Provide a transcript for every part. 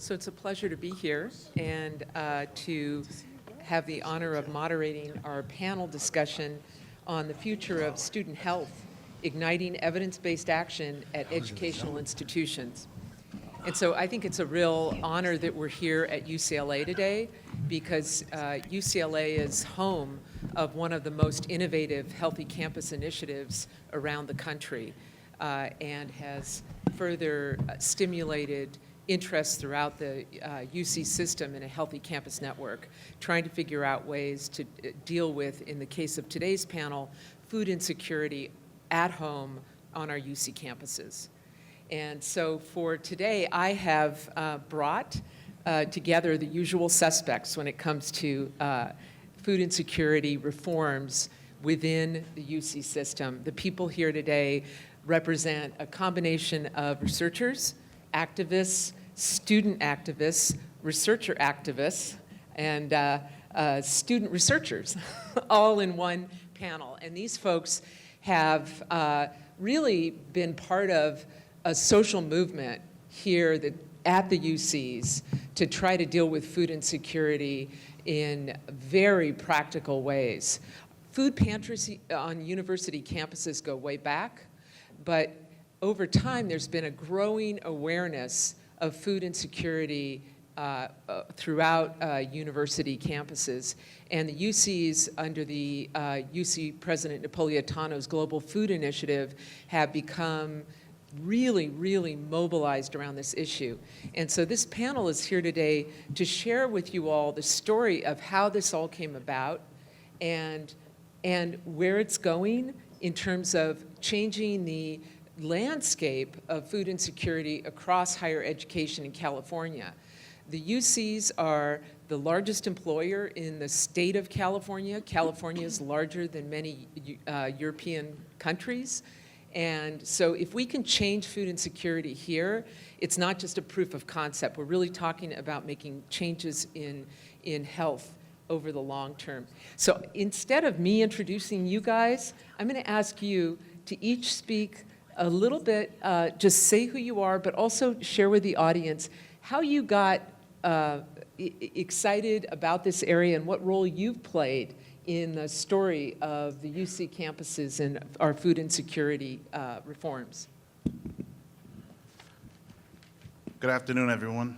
So it's a pleasure to be here and to have the honor of moderating our panel discussion on the future of student health, igniting evidence-based action at educational institutions. And so I think it's a real honor that we're here at UCLA today because UCLA is home of one of the most innovative Healthy Campus initiatives around the country and has further stimulated interest throughout the UC system in a healthy campus network, trying to figure out ways to deal with, in the case of today's panel, food insecurity at home on our UC campuses. And so for today, I have brought together the usual suspects when it comes to food insecurity reforms within the UC system. The people here today represent a combination of researchers, activists, student activists, researcher activists, and student researchers, all in one panel. And these folks have really been part of a social movement here at the UCs to try to deal with food insecurity in very practical ways. Food pantries on university campuses go way back, but over time there's been a growing awareness of food insecurity throughout university campuses. And the UCs, under the UC President Napolitano's Global Food Initiative, have become really, really mobilized around this issue. And so this panel is here today to share with you all the story of how this all came about and where it's going in terms of changing the landscape of food insecurity across higher education in California. The UCs are the largest employer in the state of California. California is larger than many European countries. And so if we can change food insecurity here, it's not just a proof of concept. We're really talking about making changes in health over the long term. So instead of me introducing you guys, I'm going to ask you to each speak a little bit, just say who you are, but also share with the audience how you got excited about this area and what role you've played in the story of the UC campuses and our food insecurity reforms. Good afternoon, everyone.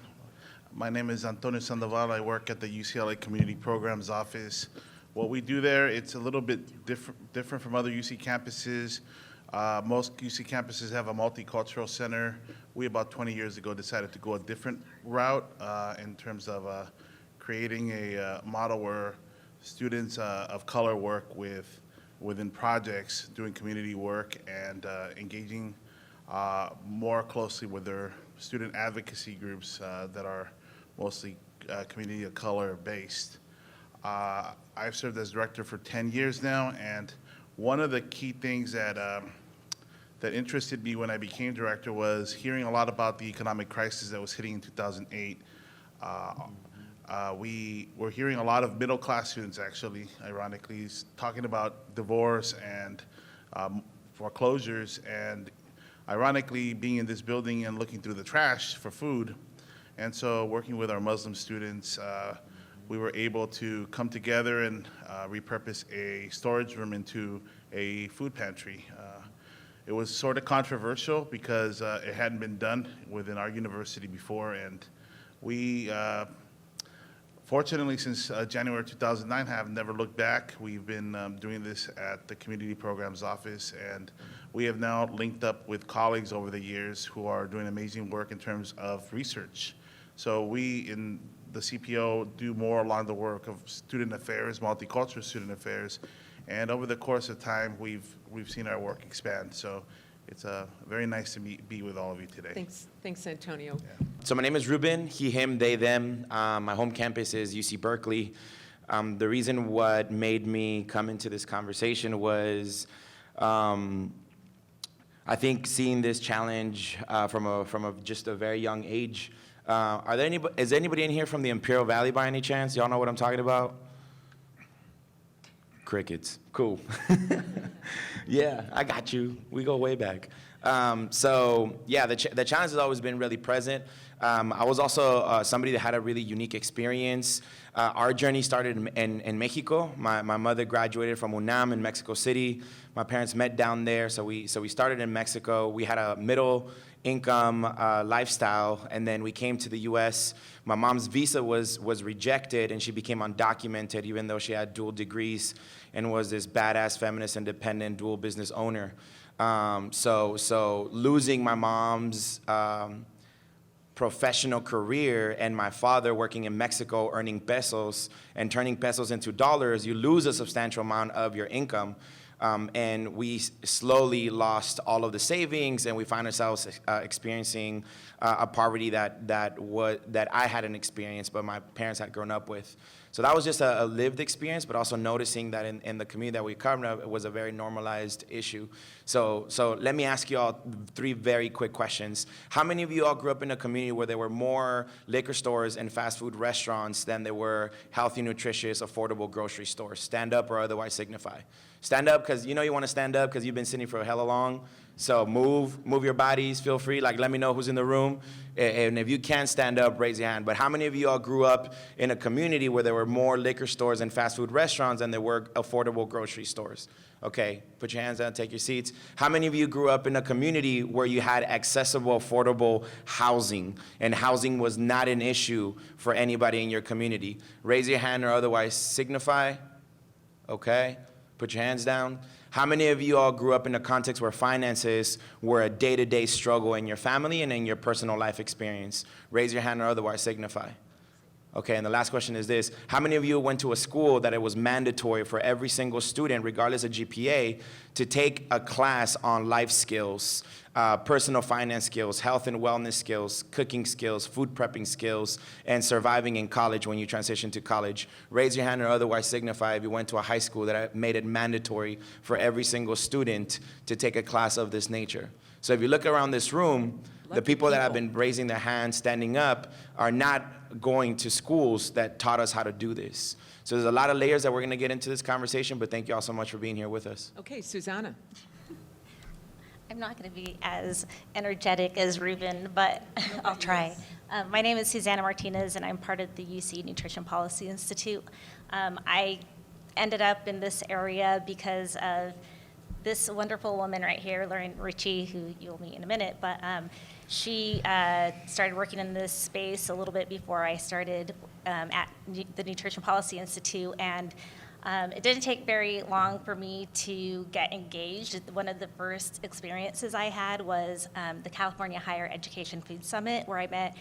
My name is Antonia Sandoval. I work at the UCLA Community Programs Office. What we do there, it's a little bit different from other UC campuses. Most UC campuses have a multicultural center. We, about 20 years ago, decided to go a different route in terms of creating a model where students of color work within projects, doing community work, and engaging more closely with their student advocacy groups that are mostly community of color based. I've served as director for 10 years now, and one of the key things that interested me when I became director was hearing a lot about the economic crisis that was hitting in 2008. We were hearing a lot of middle-class students, actually, ironically, talking about divorce and foreclosures, and ironically, being in this building and looking through the trash for food. And so working with our Muslim students, we were able to come together and repurpose a storage room into a food pantry. It was sort of controversial because it hadn't been done within our university before, and we, fortunately, since January 2009, have never looked back. We've been doing this at the Community Programs Office, and we have now linked up with colleagues over the years who are doing amazing work in terms of research. So we, in the CPO, do more along the work of student affairs, multicultural student affairs, and over the course of time, we've seen our work expand. So it's very nice to be with all of you today. Thanks, Antonio. Yeah. So my name is Ruben, he, him, they, them. My home campus is UC Berkeley. The reason what made me come into this conversation was I think seeing this challenge from just a very young age. Is anybody in here from the Imperial Valley by any chance? Y'all know what I'm talking about? Crickets, cool. Yeah, I got you. We go way back. So yeah, the challenge has always been really present. I was also somebody that had a really unique experience. Our journey started in Mexico. My mother graduated from UNAM in Mexico City. My parents met down there, so we started in Mexico. We had a middle income lifestyle, and then we came to the U.S. My mom's visa was rejected, and she became undocumented, even though she had dual degrees and was this badass feminist, independent, dual business owner. So losing my mom's professional career and my father working in Mexico earning pesos and turning pesos into dollars, you lose a substantial amount of your income. And we slowly lost all of the savings, and we find ourselves experiencing a poverty that I hadn't experienced, but my parents had grown up with. So that was just a lived experience, but also noticing that in the community that we covered, it was a very normalized issue. So let me ask you all 3 very quick questions. How many of you all grew up in a community where there were more liquor stores and fast food restaurants than there were healthy, nutritious, affordable grocery stores? Stand up or otherwise signify. Stand up because you know you want to stand up because you've been sitting for hella long. So move your bodies, feel free, like let me know who's in the room. And if you can't stand up, raise your hand. But how many of you all grew up in a community where there were more liquor stores and fast food restaurants than there were affordable grocery stores? Okay, put your hands down, take your seats. How many of you grew up in a community where you had accessible, affordable housing, and housing was not an issue for anybody in your community? Raise your hand or otherwise signify. Okay, put your hands down. How many of you all grew up in a context where finances were a day-to-day struggle in your family and in your personal life experience? Raise your hand or otherwise signify. Okay, and the last question is this. How many of you went to a school that it was mandatory for every single student, regardless of GPA, to take a class on life skills, personal finance skills, health and wellness skills, cooking skills, food prepping skills, and surviving in college when you transition to college? Raise your hand or otherwise signify if you went to a high school that made it mandatory for every single student to take a class of this nature. So if you look around this room, the people that have been raising their hands, standing up, are not going to schools that taught us how to do this. So there's a lot of layers that we're going to get into this conversation, but thank you all so much for being here with us. Okay, Susana. I'm not going to be as energetic as Ruben, but I'll try. My name is Susana Martinez, and I'm part of the UC Nutrition Policy Institute. I ended up in this area because of this wonderful woman right here, Lauren Ritchie, who you'll meet in a minute, but she started working in this space a little bit before I started at the Nutrition Policy Institute, and it didn't take very long for me to get engaged. One of the first experiences I had was the California Higher Education Food Summit, where I met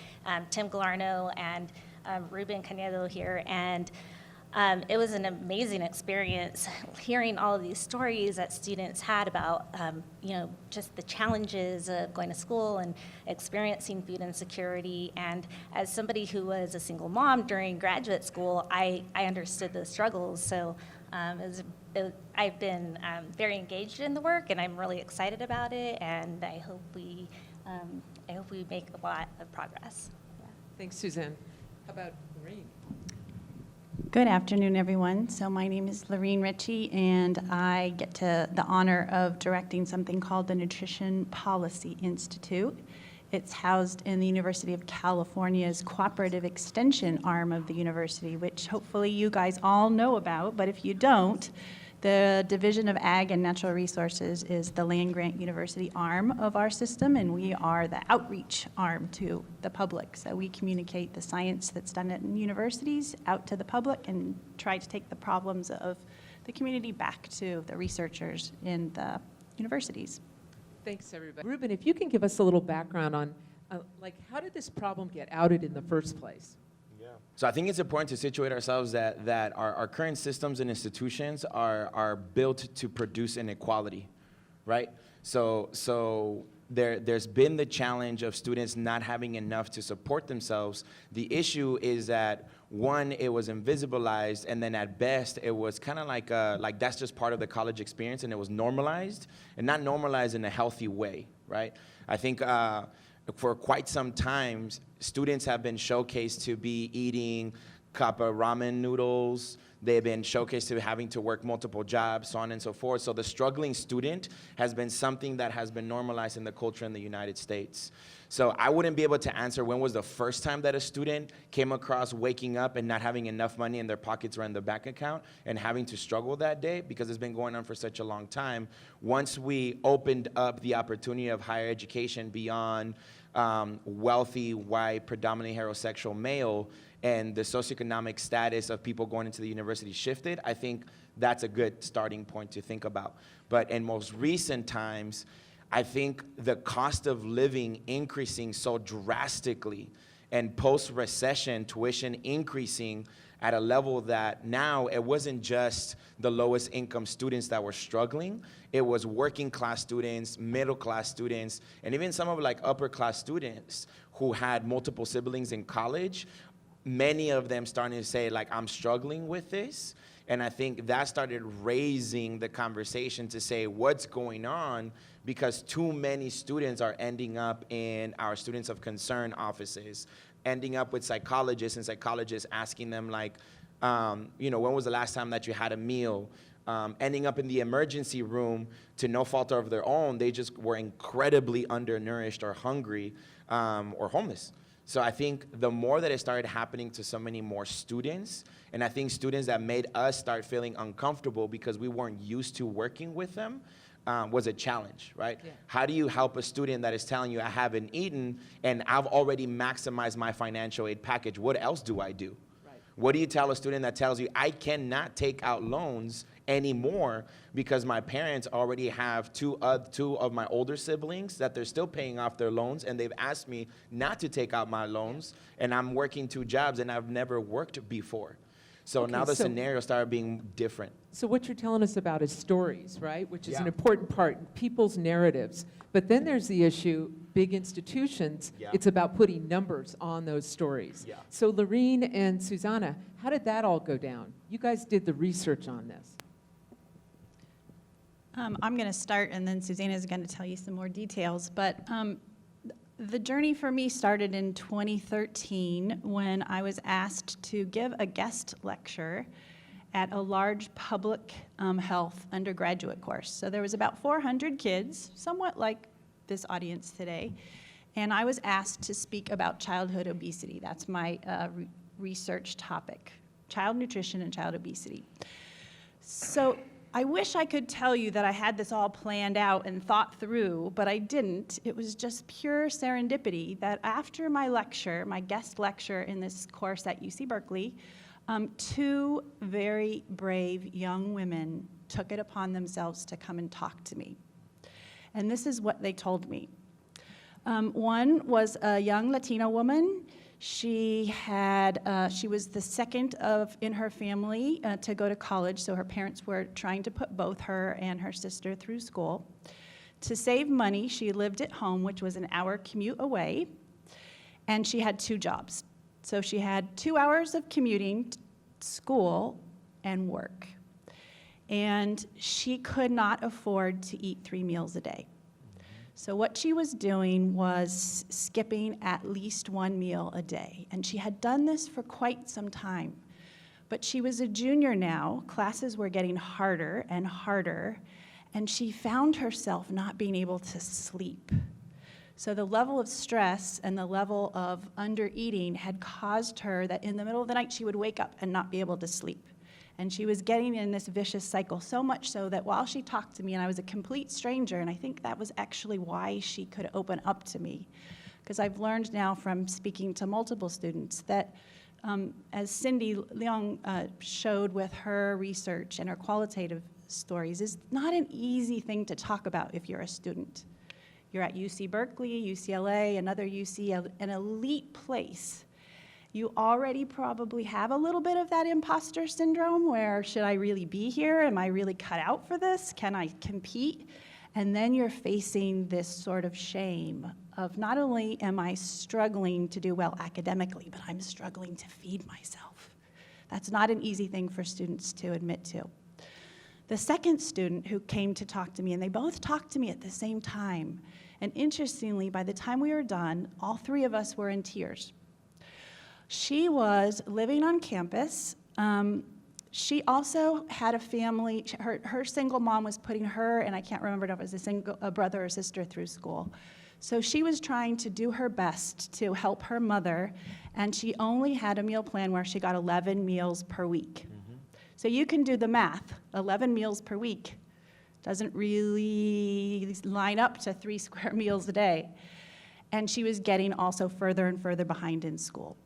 Tim Galarno and Ruben Hernandez here, and it was an amazing experience hearing all of these stories that students had about, just the challenges of going to school and experiencing food insecurity. And as somebody who was a single mom during graduate school, I understood those struggles. So I've been very engaged in the work, and I'm really excited about it. And I hope we make a lot of progress. Yeah. Thanks, Suzanne. How about Maureen? Good afternoon, everyone. So my name is Lorene Ritchie, and I get the honor of directing something called the Nutrition Policy Institute. It's housed in the University of California's cooperative extension arm of the university, which hopefully you guys all know about, but if you don't, the Division of Ag and Natural Resources is the land-grant university arm of our system, and we are the outreach arm to the public. So we communicate the science that's done at universities out to the public and try to take the problems of the community back to the researchers in the universities. Thanks, everybody. Ruben, if you can give us a little background on, how did this problem get outed in the first place? So I think it's important to situate ourselves that our current systems and institutions are built to produce inequality, right? So there's been the challenge of students not having enough to support themselves. The issue is that, one, it was invisibilized, and then at best, it was kind of like that's just part of the college experience, and it was normalized, and not normalized in a healthy way, right? I think for quite some time, students have been showcased to be eating cup of ramen noodles, They've been showcased to having to work multiple jobs, so on and so forth. So the struggling student has been something that has been normalized in the culture in the United States. So I wouldn't be able to answer when was the first time that a student came across waking up and not having enough money in their pockets or in their bank account and having to struggle that day, because it's been going on for such a long time. Once we opened up the opportunity of higher education beyond wealthy, white, predominantly heterosexual male, and the socioeconomic status of people going into the university shifted, I think that's a good starting point to think about. But in most recent times, I think the cost of living increasing so drastically, and post-recession tuition increasing at a level that now it wasn't just the lowest income students that were struggling, it was working class students, middle class students, and even some of like upper class students who had multiple siblings in college, many of them starting to say like, I'm struggling with this. And I think that started raising the conversation to say what's going on, because too many students are ending up in our students of concern offices, ending up with psychologists, and psychologists asking them like, when was the last time that you had a meal? Ending up in the emergency room to no fault of their own, they just were incredibly undernourished or hungry or homeless. So I think the more that it started happening to so many more students, and I think students that made us start feeling uncomfortable because we weren't used to working with them, was a challenge, right? Yeah. How do you help a student that is telling you, I haven't eaten and I've already maximized my financial aid package? What else do I do? Right. What do you tell a student that tells you, I cannot take out loans anymore because my parents already have two of my older siblings that they're still paying off their loans, and they've asked me not to take out my loans, and I'm working 2 jobs and I've never worked before. So now the scenario started being different. So what you're telling us about is stories, right? Which is an important part, people's narratives. But then there's the issue, big institutions, it's about putting numbers on those stories. Yeah. So Lorene and Susana, how did that all go down? You guys did the research on this. I'm going to start, and then Susanna is going to tell you some more details. But the journey for me started in 2013 when I was asked to give a guest lecture at a large public health undergraduate course. So there was about 400 kids, somewhat like this audience today, and I was asked to speak about childhood obesity. That's my research topic, child nutrition and child obesity. So I wish I could tell you that I had this all planned out and thought through, but I didn't. It was just pure serendipity that after my lecture, my guest lecture in this course at UC Berkeley, 2 very brave young women took it upon themselves to come and talk to me. And this is what they told me. One was a young Latina woman. She was the second in her family to go to college, so her parents were trying to put both her and her sister through school. To save money, she lived at home, which was an hour commute away, and she had 2 jobs. So she had 2 hours of commuting, school, and work. And she could not afford to eat 3 meals a day. So what she was doing was skipping at least 1 meal a day. And she had done this for quite some time. But she was a junior now. Classes were getting harder and harder. And she found herself not being able to sleep. So the level of stress and the level of under-eating had caused her that in the middle of the night she would wake up and not be able to sleep. And she was getting in this vicious cycle, so much so that while she talked to me, and I was a complete stranger, and I think that was actually why she could open up to me. Because I've learned now from speaking to multiple students that, as Cindy Leong showed with her research and her qualitative stories, is not an easy thing to talk about if you're a student. You're at UC Berkeley, UCLA, another UC, an elite place. You already probably have a little bit of that imposter syndrome where, should I really be here? Am I really cut out for this? Can I compete? And then you're facing this sort of shame of not only am I struggling to do well academically, but I'm struggling to feed myself. That's not an easy thing for students to admit to. The second student who came to talk to me, and they both talked to me at the same time, and interestingly, by the time we were done, all 3 of us were in tears. She was living on campus. She also had a family, her single mom was putting her, and I can't remember if it was a brother or sister through school. So she was trying to do her best to help her mother, and she only had a meal plan where she got 11 meals per week. So you can do the math, 11 meals per week doesn't really line up to 3 square meals a day. And she was getting also further and further behind in school.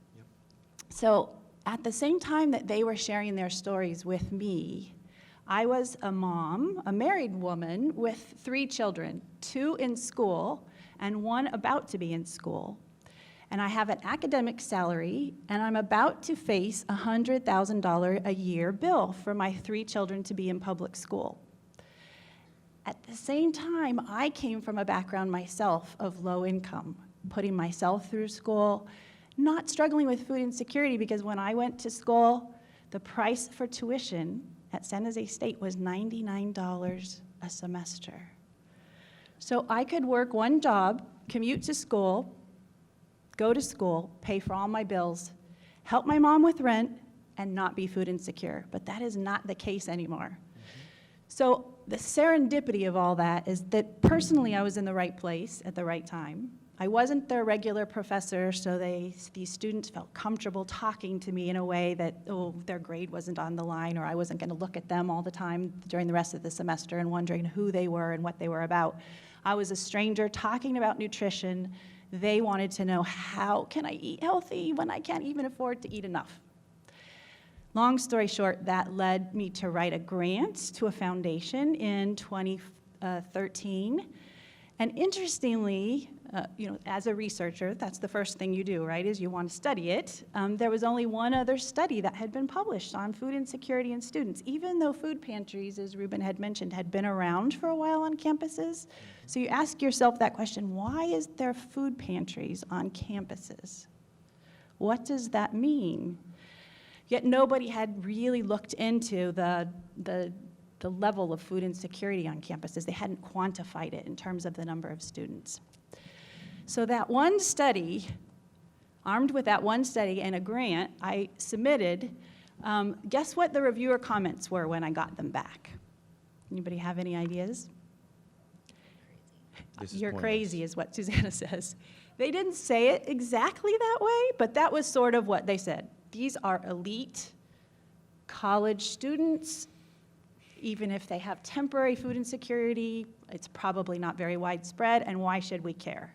So at the same time that they were sharing their stories with me, I was a mom, a married woman with 3 children, 2 in school and 1 about to be in school. And I have an academic salary, and I'm about to face a $100,000 a year bill for my 3 children to be in public school. At the same time, I came from a background myself of low income, putting myself through school, not struggling with food insecurity, because when I went to school, the price for tuition at San Jose State was $99 a semester. So I could work 1 job, commute to school, go to school, pay for all my bills, help my mom with rent, and not be food insecure. But that is not the case anymore. So the serendipity of all that is that personally I was in the right place at the right time. I wasn't their regular professor, so these students felt comfortable talking to me in a way that, their grade wasn't on the line, or I wasn't going to look at them all the time during the rest of the semester and wondering who they were and what they were about. I was a stranger talking about nutrition. They wanted to know, how can I eat healthy when I can't even afford to eat enough? Long story short, that led me to write a grant to a foundation in 2013. And interestingly, as a researcher, that's the first thing you do, right, is you want to study it. There was only 1 other study that had been published on food insecurity in students, even though food pantries, as Ruben had mentioned, had been around for a while on campuses. So you ask yourself that question, why is there food pantries on campuses? What does that mean? Yet nobody had really looked into the level of food insecurity on campuses. They hadn't quantified it in terms of the number of students. So that one study, armed with that one study and a grant, I submitted. Guess what the reviewer comments were when I got them back? Anybody have any ideas? You're crazy is what Susana says. They didn't say it exactly that way, but that was sort of what they said. These are elite college students. Even if they have temporary food insecurity, it's probably not very widespread, and why should we care?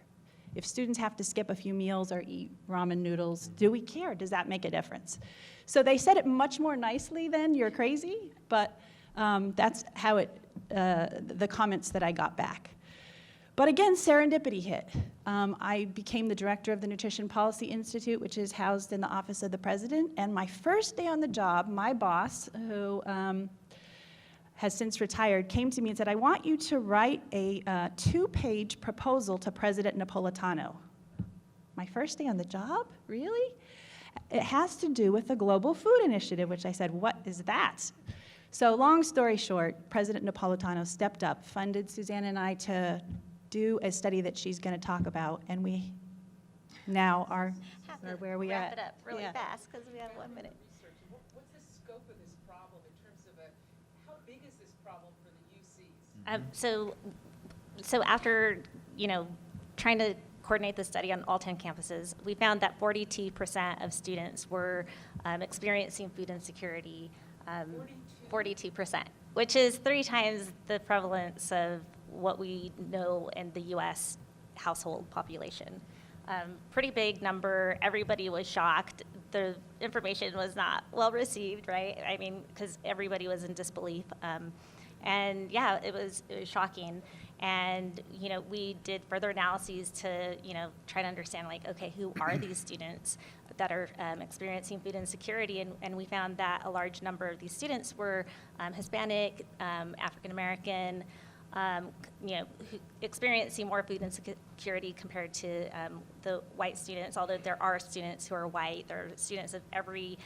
If students have to skip a few meals or eat ramen noodles, do we care? Does that make a difference? So they said it much more nicely than "you're crazy," but that's how the comments that I got back. But again, serendipity hit. I became the director of the Nutrition Policy Institute, which is housed in the Office of the President, and my first day on the job, my boss, who has since retired, came to me and said, I want you to write a 2-page proposal to President Napolitano. My first day on the job? Really? It has to do with the Global Food Initiative, which I said, what is that? So long story short, President Napolitano stepped up, funded Susana and I to do a study that she's going to talk about, and we now are where we are. Wrap it up really fast, because we have 1 minute. What's the scope of this problem in terms of how big is this problem for the UCs? So after, trying to coordinate the study on all 10 campuses, we found that 42% of students were experiencing food insecurity, 42%, which is 3 times the prevalence of what we know in the U.S. household population. Pretty big number. Everybody was shocked. The information was not well received, right? I mean, because everybody was in disbelief. And yeah, it was shocking. And, we did further analyses to, try to understand, okay, who are these students that are experiencing food insecurity? And we found that a large number of these students were Hispanic, African American, experiencing more food insecurity compared to the white students, although there are students who are white. There are students of every,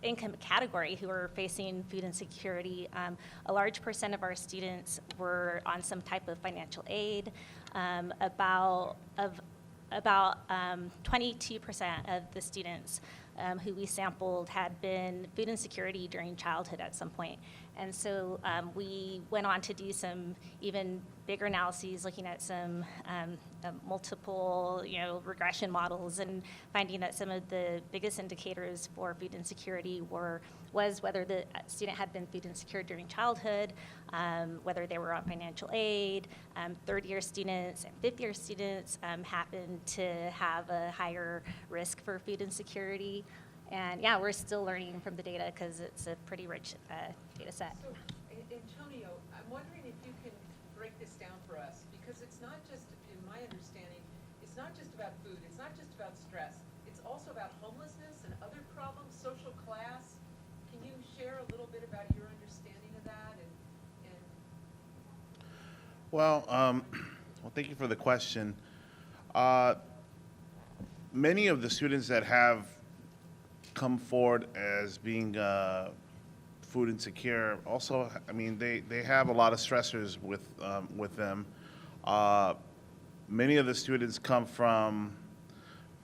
income category who are facing food insecurity. A large percent of our students were on some type of financial aid. About 22% of the students who we sampled had been food insecurity during childhood at some point. And so we went on to do some even bigger analyses, looking at some multiple, regression models, and finding that some of the biggest indicators for food insecurity was whether the student had been food insecure during childhood, whether they were on financial aid. Third-year students and fifth-year students happen to have a higher risk for food insecurity. And yeah, we're still learning from the data because it's a pretty rich data set. So, Antonio, I'm wondering if you can break this down for us, because it's not just, in my understanding, it's not just about food, it's not just about stress, it's also about homelessness and other problems, social class. Can you share a little bit about your understanding of that? Well, thank you for the question. Many of the students that have come forward as being food insecure also, they have a lot of stressors with them. Many of the students come from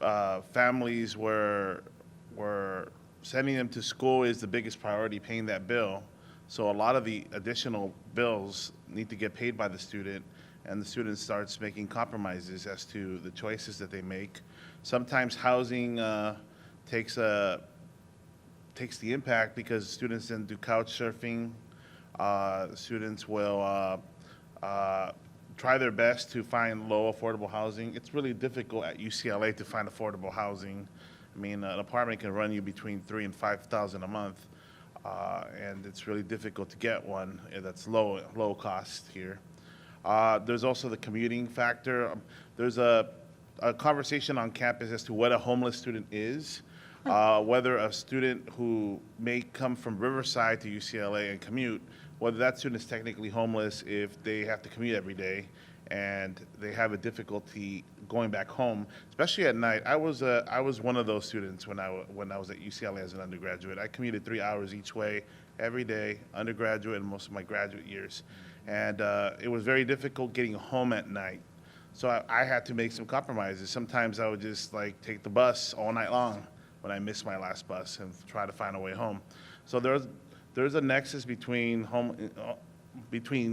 families where sending them to school is the biggest priority, paying that bill. So a lot of the additional bills need to get paid by the student, and the student starts making compromises as to the choices that they make. Sometimes housing takes the impact because students then do couch surfing. Students will try their best to find low affordable housing. It's really difficult at UCLA to find affordable housing. An apartment can run you between $3,000 and $5,000 a month, and it's really difficult to get one that's low cost here. There's also the commuting factor. There's a conversation on campus as to what a homeless student is. Whether a student who may come from Riverside to UCLA and commute, whether that student is technically homeless if they have to commute every day and they have a difficulty going back home, especially at night. I was one of those students when I was at UCLA as an undergraduate. I commuted 3 hours each way every day, undergraduate and most of my graduate years. And it was very difficult getting home at night. So I had to make some compromises. Sometimes I would just take the bus all night long when I missed my last bus and try to find a way home. So there's a nexus between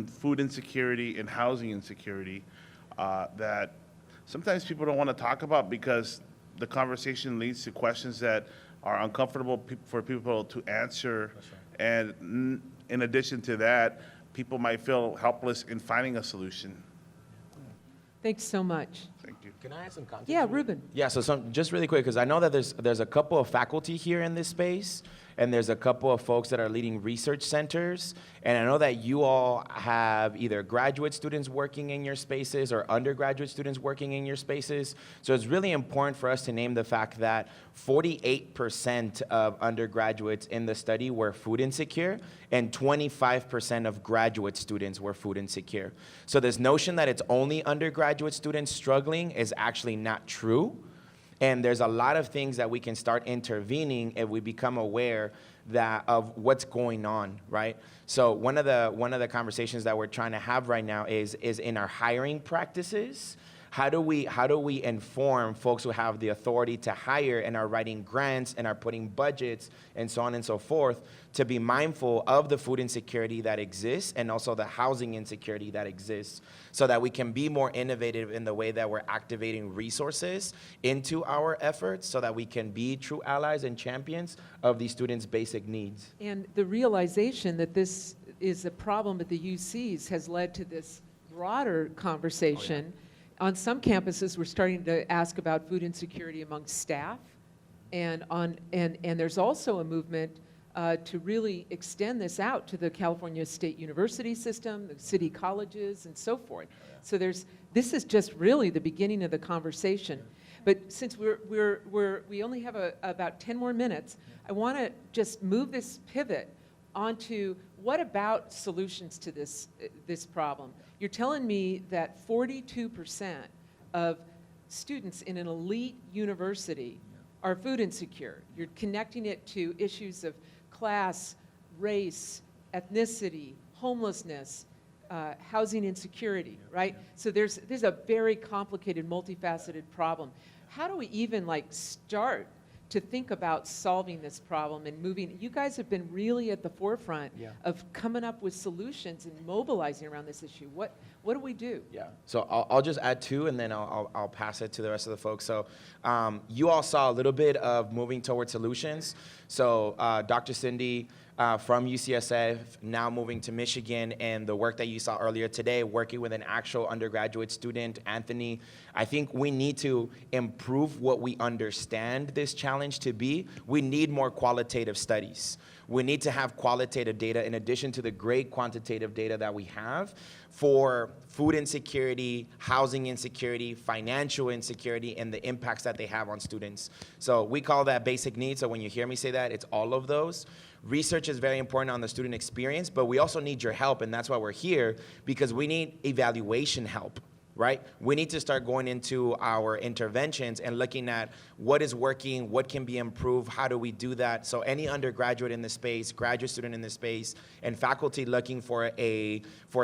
food insecurity and housing insecurity that sometimes people don't want to talk about because the conversation leads to questions that are uncomfortable for people to answer. And in addition to that, people might feel helpless in finding a solution. Thanks so much. Thank you. Can I add some context? Yeah, Ruben. Yeah, so just really quick, because I know that there's a couple of faculty here in this space, and there's a couple of folks that are leading research centers, and I know that you all have either graduate students working in your spaces or undergraduate students working in your spaces. So it's really important for us to name the fact that 48% of undergraduates in the study were food insecure, and 25% of graduate students were food insecure. So this notion that it's only undergraduate students struggling is actually not true. And there's a lot of things that we can start intervening if we become aware of what's going on, right? So one of the conversations that we're trying to have right now is in our hiring practices. How do we inform folks who have the authority to hire and are writing grants and are putting budgets and so on and so forth to be mindful of the food insecurity that exists and also the housing insecurity that exists, so that we can be more innovative in the way that we're activating resources into our efforts so that we can be true allies and champions of these students' basic needs. And the realization that this is a problem at the UCs has led to this broader conversation. On some campuses, we're starting to ask about food insecurity amongst staff, and there's also a movement to really extend this out to the California State University system, the city colleges, and so forth. So this is just really the beginning of the conversation. But since we only have about 10 more minutes, I want to just move this pivot onto what about solutions to this problem. You're telling me that 42% of students in an elite university are food insecure. You're connecting it to issues of class, race, ethnicity, homelessness, housing insecurity, right? So there's a very complicated, multifaceted problem. How do we even start to think about solving this problem and moving. You guys have been really at the forefront of coming up with solutions and mobilizing around this issue. What do we do? Yeah. So I'll just add two, and then I'll pass it to the rest of the folks. So you all saw a little bit of moving toward solutions. So Dr. Cindy from UCSF, now moving to Michigan, and the work that you saw earlier today, working with an actual undergraduate student, Anthony. I think we need to improve what we understand this challenge to be. We need more qualitative studies. We need to have qualitative data in addition to the great quantitative data that we have for food insecurity, housing insecurity, financial insecurity, and the impacts that they have on students. So we call that basic needs. So when you hear me say that, it's all of those. Research is very important on the student experience, but we also need your help, and that's why we're here, because we need evaluation help, right? We need to start going into our interventions and looking at what is working, what can be improved, how do we do that? So any undergraduate in this space, graduate student in this space, and faculty looking for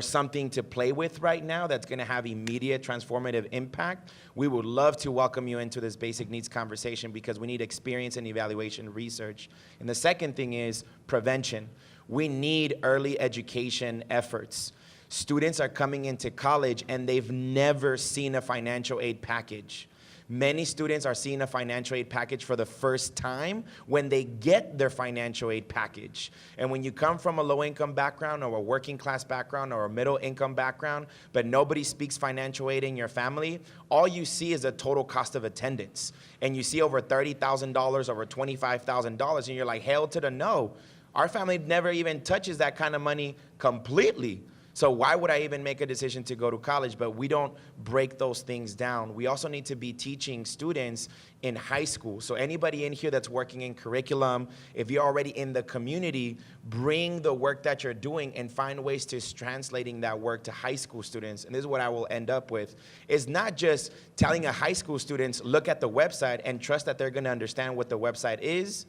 something to play with right now that's gonna have immediate transformative impact, we would love to welcome you into this basic needs conversation, because we need experience and evaluation research. And the second thing is prevention. We need early education efforts. Students are coming into college and they've never seen a financial aid package. Many students are seeing a financial aid package for the first time when they get their financial aid package. And when you come from a low-income background or a working class background or a middle-income background, but nobody speaks financial aid in your family, all you see is the total cost of attendance. And you see over $30,000, over $25,000, and you're like, hell to the no. Our family never even touches that kind of money completely. So why would I even make a decision to go to college? But we don't break those things down. We also need to be teaching students in high school. So anybody in here that's working in curriculum, if you're already in the community, bring the work that you're doing and find ways to translating that work to high school students. And this is what I will end up with. It's not just telling a high school students, look at the website and trust that they're gonna understand what the website is.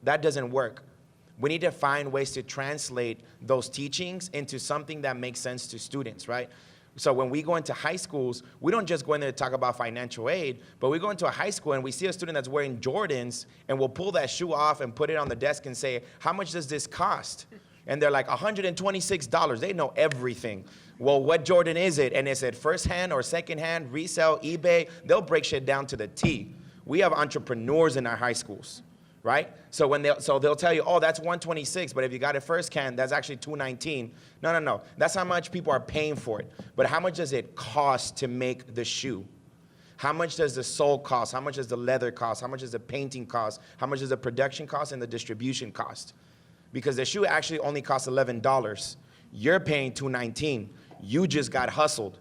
That doesn't work. We need to find ways to translate those teachings into something that makes sense to students, right? So when we go into high schools, we don't just go in there to talk about financial aid, but we go into a high school and we see a student that's wearing Jordans, and we'll pull that shoe off and put it on the desk and say, how much does this cost? And they're like, $126. They know everything. Well, what Jordan is it? And is it firsthand or secondhand, resale, eBay? They'll break shit down to the T. We have entrepreneurs in our high schools. Right? So they'll tell you, oh, that's 126, but if you got it first can, that's actually 219. No. That's how much people are paying for it. But how much does it cost to make the shoe? How much does the sole cost? How much does the leather cost? How much does the painting cost? How much does the production cost and the distribution cost? Because the shoe actually only costs $11. You're paying $219. You just got hustled.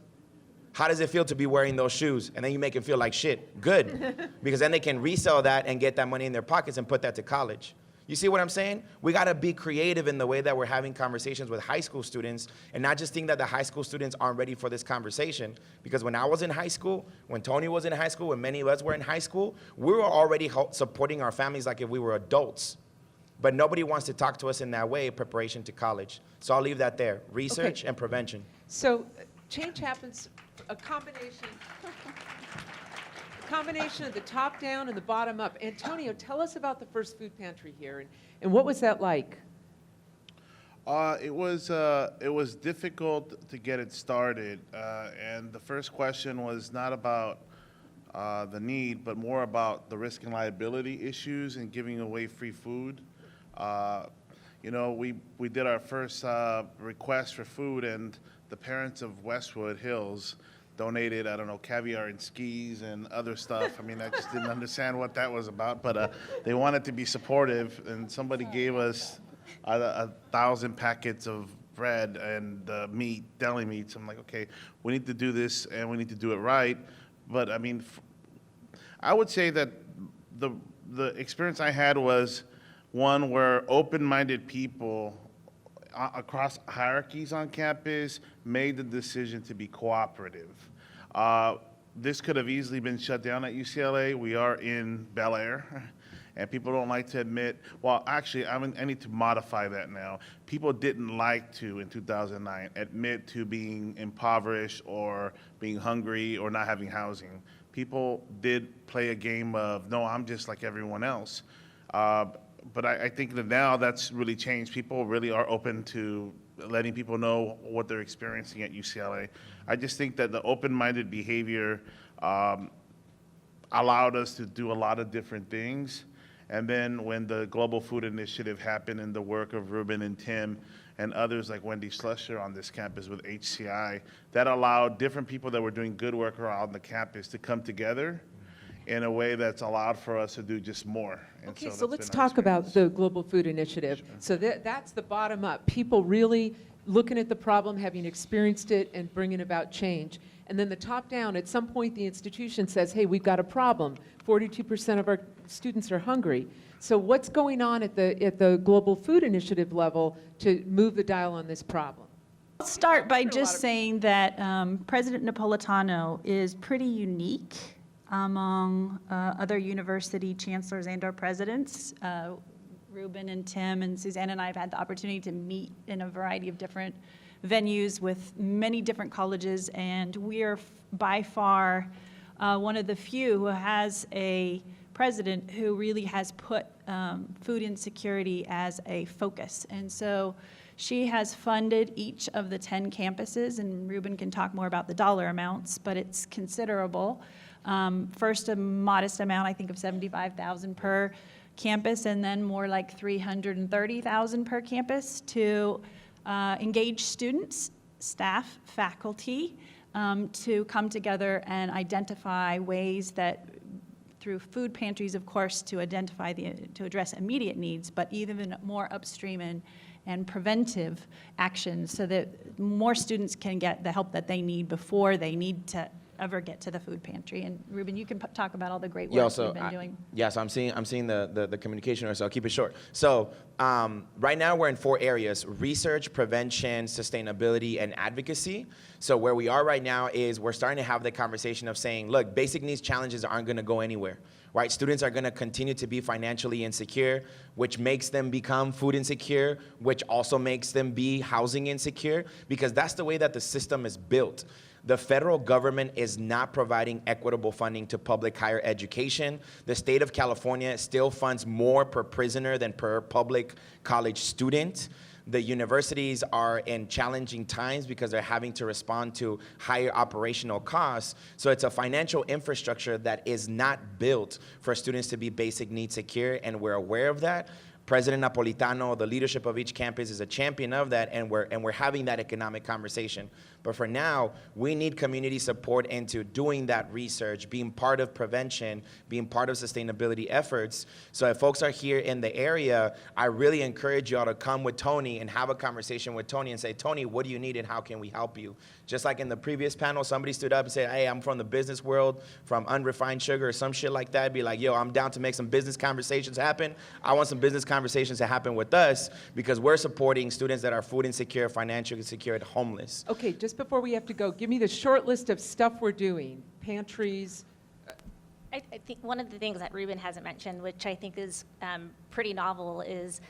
How does it feel to be wearing those shoes? And then you make it feel like shit. Good. Because then they can resell that and get that money in their pockets and put that to college. You see what I'm saying? We gotta be creative in the way that we're having conversations with high school students, and not just think that the high school students aren't ready for this conversation. Because when I was in high school, when Tony was in high school, when many of us were in high school, we were already supporting our families like if we were adults. But nobody wants to talk to us in that way in preparation to college. So I'll leave that there. Research and prevention. So change happens a combination of the top down and the bottom up. Antonio, tell us about the first food pantry here, and what was that like? It was difficult to get it started, and the first question was not about the need, but more about the risk and liability issues and giving away free food. You know, we did our first request for food, and the parents of Westwood Hills donated, I don't know, caviar and skis and other stuff. I mean, I just didn't understand what that was about, but they wanted to be supportive, and somebody gave us 1,000 packets of bread and meat, deli meats. I'm like, okay, we need to do this, and we need to do it right. But I mean, I would say that the experience I had was one where open-minded people across hierarchies on campus made the decision to be cooperative. This could have easily been shut down at UCLA. We are in Bel Air, and people don't like to admit, well, actually, I need to modify that now. People didn't like to, in 2009, admit to being impoverished or being hungry or not having housing. people did play a game of, no, I'm just like everyone else. But I think that now that's really changed. People really are open to letting people know what they're experiencing at UCLA. I just think that the open-minded behavior allowed us to do a lot of different things. And then when the Global Food Initiative happened and the work of Ruben and Tim and others like Wendy Schlusser on this campus with HCI, that allowed different people that were doing good work around the campus to come together in a way that's allowed for us to do just more. And Okay, so that's let's been our talk about experience. the Global Food Initiative. So that's the bottom up, people really looking at the problem, having experienced it, and bringing about change. And then the top down, at some point the institution says, hey, we've got a problem. 42% of our students are hungry. So what's going on at the Global Food Initiative level to move the dial on this problem? I'll start by There are a lot just of- saying that President Napolitano is pretty unique among other university chancellors and or presidents. Ruben and Tim and Suzanne and I have had the opportunity to meet in a variety of different venues with many different colleges, and we are by far one of the few who has a president who really has put food insecurity as a focus. And so she has funded each of the 10 campuses, and Ruben can talk more about the dollar amounts, but it's considerable. First, a modest amount, I think of $75,000 per campus, and then more like $330,000 per campus to engage students, staff, faculty, to come together and identify ways that, through food pantries, of course, to address immediate needs, but even more upstream and preventive actions so that more students can get the help that they need before they need to ever get to the food pantry. And Ruben, you can talk about all the great work you've been doing. Yeah, so I'm seeing the communication, so I'll keep it short. So right now we're in 4 areas: research, prevention, sustainability, and advocacy. So where we are right now is we're starting to have the conversation of saying, look, basic needs challenges aren't gonna go anywhere, right? Students are gonna continue to be financially insecure, which makes them become food insecure, which also makes them be housing insecure, because that's the way that the system is built. The federal government is not providing equitable funding to public higher education. The state of California still funds more per prisoner than per public college student. The universities are in challenging times because they're having to respond to higher operational costs. So it's a financial infrastructure that is not built for students to be basic needs secure, and we're aware of that. President Napolitano, the leadership of each campus, is a champion of that, and we're having that economic conversation. But for now, we need community support into doing that research, being part of prevention, being part of sustainability efforts. So if folks are here in the area, I really encourage y'all to come with Tony and have a conversation with Tony and say, Tony, what do you need and how can we help you? Just like in the previous panel, somebody stood up and said, hey, I'm from the business world, from unrefined sugar or some shit like that. Be like, yo, I'm down to make some business conversations happen. I want some business conversations to happen with us because we're supporting students that are food insecure, financially insecure, and homeless. Okay, just before we have to go, give me the short list of stuff we're doing, pantries. I think one of the things that Ruben hasn't mentioned, which I think is pretty novel, is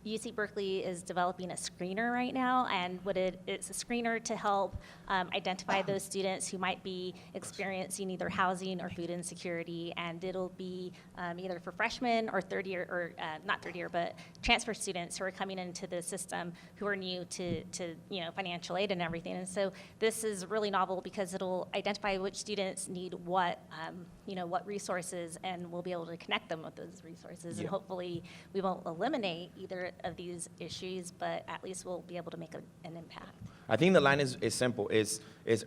UC Berkeley is developing a screener right now, and it's a screener to help identify those students who might be experiencing either housing or food insecurity, and it'll be either for freshmen or third year, or not third year, but transfer students who are coming into the system who are new to financial aid and everything. And so this is really novel because it'll identify which students need what resources, and we'll be able to connect them with those resources. And hopefully we won't eliminate either of these issues, but at least we'll be able to make an impact. I think the line is simple. It's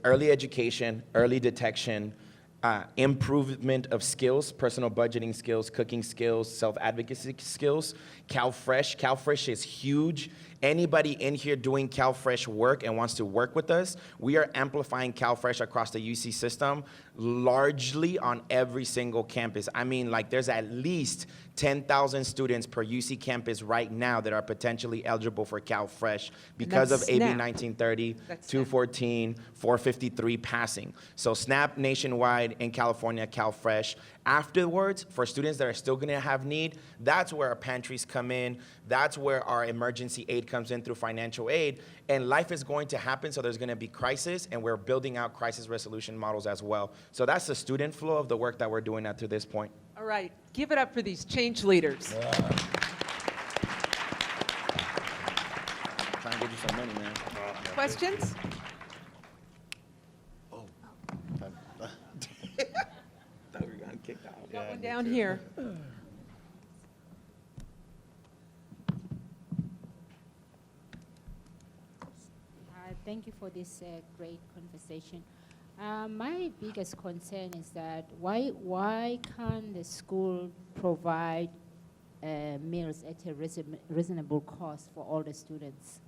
early education, early detection, improvement of skills, personal budgeting skills, cooking skills, self-advocacy skills. CalFresh is huge. Anybody in here doing CalFresh work and wants to work with us, we are amplifying CalFresh across the UC system, largely on every single campus. I mean, like, there's at least 10,000 students per UC campus right now that are potentially eligible for CalFresh because of that's AB SNAP. 1930, That's 214, 453 passing. So SNAP nationwide, in California, CalFresh. Afterwards, for students that are still gonna have need, that's where our pantries come in. That's where our emergency aid comes in through financial aid, and life is going to happen, so there's going to be crisis, and we're building out crisis resolution models as well. So that's the student flow of the work that we're doing up to this point. All right, give it up for these change leaders. Trying to get you some money, man. Questions? Thought we were getting kicked out. Got one down here. Thank you for this great conversation. My biggest concern is that why can't the school provide meals at a reasonable cost for all the students?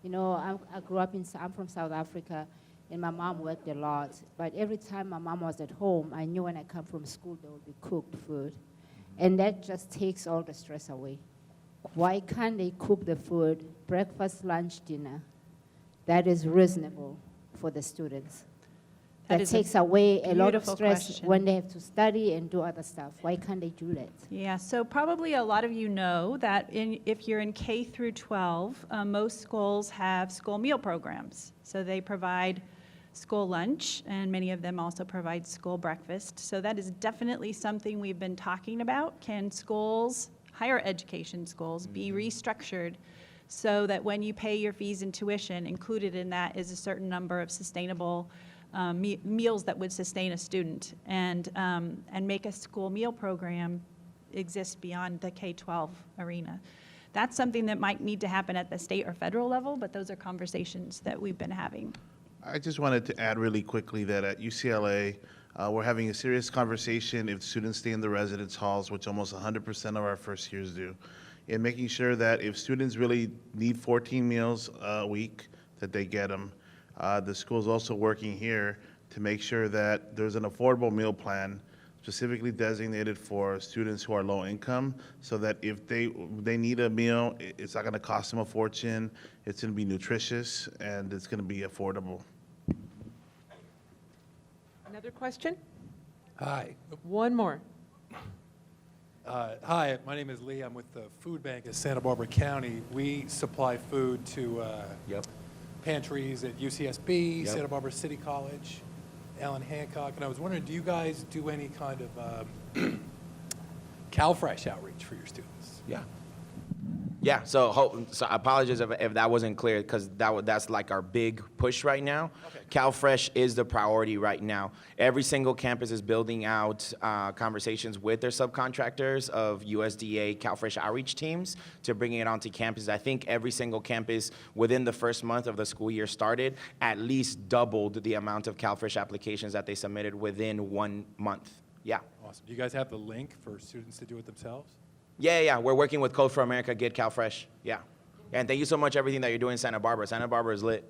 You know, I grew up I'm from South Africa, and my mom worked a lot. But every time my mom was at home, I knew when I come from school there would be cooked food, and that just takes all the stress away. Why can't they cook the food, breakfast, lunch, dinner, that is reasonable for the students? That That is a takes away a lot of beautiful stress question. when they have to study and do other stuff. Why can't they do that? Yeah, so probably a lot of you know that if you're in K through 12, most schools have school meal programs. So they provide school lunch, and many of them also provide school breakfast. So that is definitely something we've been talking about. Can schools, higher education schools, be restructured so that when you pay your fees and tuition, included in that is a certain number of sustainable meals that would sustain a student, and make a school meal program exist beyond the K-12 arena. That's something that might need to happen at the state or federal level, but those are conversations that we've been having. I just wanted to add really quickly that at UCLA, we're having a serious conversation if students stay in the residence halls, which almost 100% of our first years do, and making sure that if students really need 14 meals a week, that they get them. The school's also working here to make sure that there's an affordable meal plan specifically designated for students who are low income, so that if they need a meal, it's not going to cost them a fortune, it's going to be nutritious, and it's going to be affordable. Another question? Hi. One more. Hi, my name is Lee. I'm with the Food Bank of Santa Barbara County. We supply food to Yep. pantries at UCSB, Yep. Santa Barbara City College, Allen Hancock, and I was wondering, do you guys do any kind of CalFresh outreach for your students? Yeah. Yeah, so I apologize if that wasn't clear, because that's like our big push right now. Okay. CalFresh is the priority right now. Every single campus is building out conversations with their subcontractors of USDA CalFresh outreach teams to bring it onto campus. I think every single campus within the first month of the school year started at least doubled the amount of CalFresh applications that they submitted within 1 month. Yeah. Awesome. Do you guys have the link for students to do it themselves? Yeah. We're working with Code for America, Get CalFresh. Yeah. And thank you so much, everything that you're doing in Santa Barbara. Santa Barbara is lit.